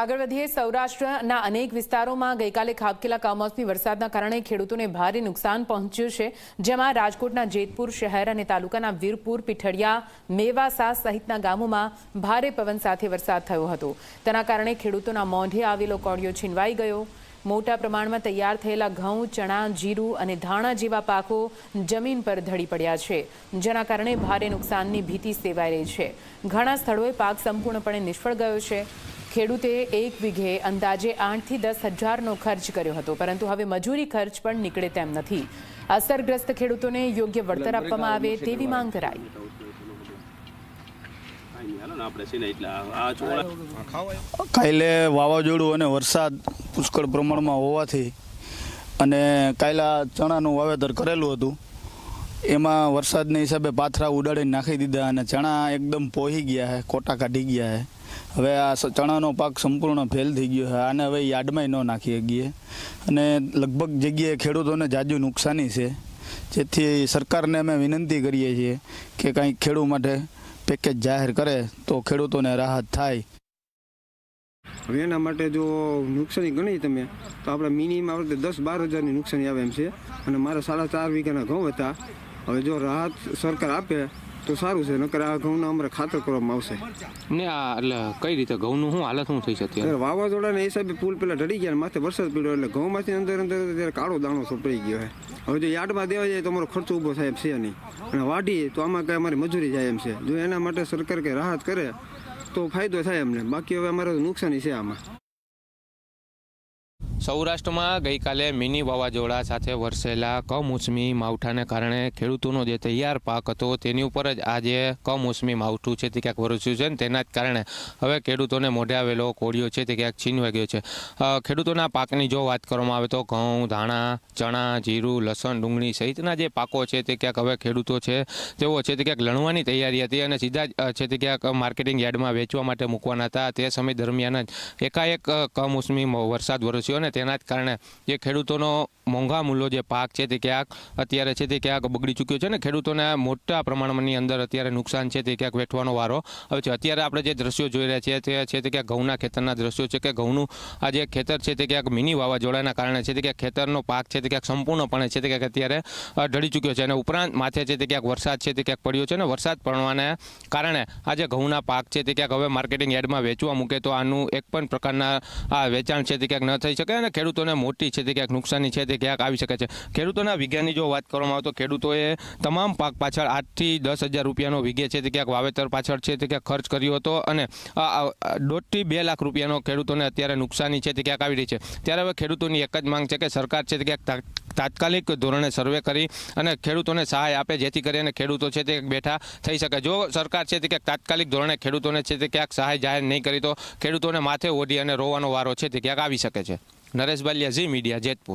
આગળ વધીએ સૌરાષ્ટ્રના અનેક વિસ્તારોમાં ગઈકાલે ખાબકેલા કમોસમી વરસાદના કારણે ખેડૂતોને ભારે નુકસાન પહોંચ્યું છે, જેમાં રાજકોટના જેતપુર શહેર અને તાલુકાના વીરપુર, પીઠડિયા, મેવાસા સહિતના ગામોમાં ભારે પવન સાથે વરસાદ થયો હતો। તેના કારણે ખેડૂતોના મોઢે આવેલો કોળિયો છીનવાઈ ગયો। મોટા પ્રમાણમાં તૈયાર થયેલા ઘઉં, ચણા, જીરું અને ધાણા જેવા પાકો જમીન પર ઢળી પડ્યા છે, જેના કારણે ભારે નુકસાનની ભીતિ સેવાઈ રહી છે। ઘણા સ્થળોએ પાક સંપૂર્ણપણે નિષ્ફળ ગયો છે। ખેડૂતે એક વીઘે અંદાજે 8 થી 10 હજારનો ખર્ચ કર્યો હતો, પરંતુ હવે મજૂરી ખર્ચ પણ નીકળે તેમ નથી। અસરગ્રસ્ત ખેડૂતોને યોગ્ય વળતર આપવામાં આવે તેવી માંગ કરાઈ। કાલે વાવાઝોડું અને વરસાદ પુષ્કળ પ્રમાણમાં હોવાથી અને કાલે ચણાનું વાવેતર કરેલું હતું, એમાં વરસાદના હિસાબે પાથરા ઉડાડીને નાખી દીધા અને ચણા એકદમ પોહી ગયા છે, કોટા કાઢી ગયા છે। હવે આ ચણાનો પાક સંપૂર્ણ ફેલ થઈ ગયો છે। આને હવે યાર્ડમાં ન નાખી શકીએ અને લગભગ જગ્યાએ ખેડૂતોને જાજુ નુકસાની છે, જેથી સરકારને અમે વિનંતી કરીએ છીએ કે કંઈક ખેડૂત માટે પેકેજ જાહેર કરે તો ખેડૂતોને રાહત થાય। હવે એના માટે જો નુકસાની ગણી તમે તો આપણે મિનિમમ આપણે 10-12 હજારની નુકસાની આવે એમ છે અને મારા 4.5 વીઘાના ઘઉં હતા। હવે જો રાહત સરકાર આપે તો સારું છે, નકર આ ઘઉંના અમારે ખાતર કરવામાં આવશે ને। આ એટલે કઈ રીતે ઘઉંનું શું હાલત શું થઈ શકે? વાવાઝોડાના હિસાબે પુલ પેલા ઢળી ગયા, માથે વરસાદ પડ્યો એટલે ઘઉંમાંથી અંદર ત્યારે કાળો દાણો સપડાઈ ગયો છે। હવે જો યાર્ડમાં દેવા જાય તો અમારો ખર્ચો ઊભો થાય એમ છે નહીં, અને વાઢી તો આમાં કંઈ અમારી મજૂરી જાય એમ છે। જો એના માટે સરકાર કંઈ રાહત કરે તો ફાયદો થાય અમને, બાકી હવે અમારે નુકસાની છે આમાં। સૌરાષ્ટ્રમાં ગઈકાલે મિની વાવાઝોડા સાથે વરસેલા કમોસમી માવઠાને કારણે ખેડૂતોનો જે તૈયાર પાક હતો તેની ઉપર જ આ જે કમોસમી માવઠું છે તે ક્યાંક વરસ્યું છે, તેના જ કારણે હવે ખેડૂતોને મોઢે આવેલો કોળિયો છે તે ક્યાંક છીનવાઈ ગયો છે। ખેડૂતોના પાકની જો વાત કરવામાં આવે તો ઘઉં, ધાણા, ચણા, જીરું, લસણ, ડુંગળી સહિતના જે પાકો છે તે ક્યાંક હવે ખેડૂતો છે તેઓ છે તે ક્યાંક લણવાની તૈયારી હતી અને સીધા જ છે તે ક્યાંક માર્કેટિંગ યાર્ડમાં વેચવા માટે મૂકવાના હતા। તે સમય દરમિયાન જ એકાએક કમોસમી વરસાદ વરસ્યો અને તેના જ કારણે જે ખેડૂતોનો મોંઘા મૂલ્યો જે પાક છે તે ક્યાંક અત્યારે છે તે ક્યાંક બગડી ચૂક્યો છે અને ખેડૂતોને મોટા પ્રમાણની અંદર અત્યારે નુકસાન છે તે ક્યાંક વેઠવાનો વારો હવે છે। અત્યારે આપણે જે દ્રશ્યો જોઈ રહ્યા છીએ તે છે તે ક્યાંક ઘઉંના ખેતરના દ્રશ્યો છે કે ઘઉંનું આ જે ખેતર છે તે ક્યાંક મિની વાવાઝોડાના કારણે છે તે ક્યાંક ખેતરનો પાક છે તે ક્યાંક સંપૂર્ણપણે છે તે ક્યાંક અત્યારે ઢળી ચૂક્યો છે અને ઉપરાંત માથે છે તે ક્યાંક વરસાદ છે તે ક્યાંક પડ્યો છે અને વરસાદ પડવાને કારણે આ જે ઘઉંના પાક છે તે ક્યાંક હવે માર્કેટિંગ યાર્ડમાં વેચવા મૂકે તો આનું એક પણ પ્રકારના આ વેચાણ છે તે ક્યાંક ન થઈ શકે અને ખેડૂતોને મોટી છે તે ક્યાંક નુકસાની છે તે ક્યાંક આવી શકે છે। ખેડૂતોના વીઘાની જો વાત કરવામાં આવે તો ખેડૂતોએ તમામ પાક પાછળ 8 થી 10 હજાર રૂપિયાનો વીઘે છે તે ક્યાંક વાવેતર પાછળ છે તે ક્યાંક ખર્ચ કર્યો હતો અને 1.5 થી 2 લાખ રૂપિયાનો ખેડૂતોને અત્યારે નુકસાની છે તે ક્યાંક આવી રહી છે। ત્યારે હવે ખેડૂતોની એક જ માંગ છે કે સરકાર છે તે ક્યાંક તાત્કાલિક ધોરણે સર્વે કરી અને ખેડૂતોને સહાય આપે, જેથી કરીને ખેડૂતો છે તે બેઠા થઈ શકે। જો સરકાર છે તે ક્યાંક તાત્કાલિક ધોરણે ખેડૂતોને છે તે ક્યાંક સહાય જાહેર નહીં કરી તો ખેડૂતોને માથે ઓઢી અને રોવાનો વારો છે તે ક્યાંક આવી શકે છે। નરેશ બાલિયા, ઝી મીડિયા, જેતપુર।